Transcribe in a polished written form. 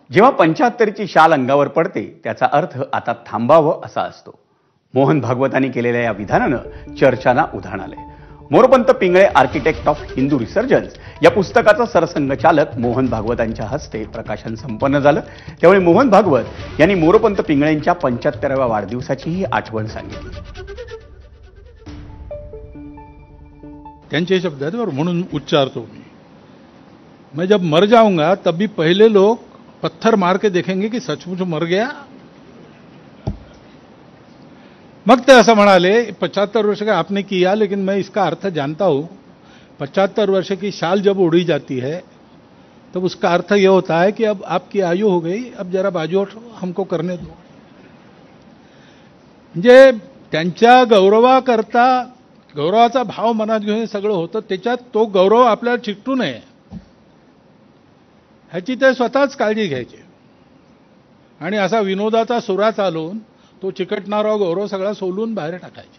जेव्हा 75ची शाल अंगावर पडते त्याचा अर्थ आता थांबावं असा असतो. मोहन भागवतांनी केलेल्या या विधानानं चर्चांना उधाण आलंय. Moropant Pingale architect of Hindu resurgence या पुस्तकाचं सरसंघचालक मोहन भागवतांच्या हस्ते प्रकाशन संपन्न झालं. त्यावेळी मोहन भागवत यांनी मोरोपंत पिंगळेंच्या 75व्या वाढदिवसाचीही आठवण सांगितली. त्यांचे शब्द आहेत बरं, म्हणून उच्चारतो मैं जब मर जाऊंगा तब भी पहले लोग पत्थर मार के देखेंगे कि सचमुच मर गया. मग ते असं म्हणाले 75 वर्ष का आपने किया, लेकिन मैं इसका अर्थ जानता हूं. 75 वर्ष की शाल जब उड़ी जाती है तब उसका अर्थ यह होता है कि अब आपकी आयु हो गई, अब जरा बाजू हटो, हमको करने दो. म्हणजे त्यांच्या गौरवाकरता गौरवाचा भाव मनात घेऊन सगळं होतं. त्याच्यात तो गौरव आपल्याला चिकटू नये ह्याची ते स्वतःच काळजी घ्यायचे आणि असा विनोदाचा सुरा चालून तो चिकटणारा गौरव सगळा सोलून बाहेर टाकायचे.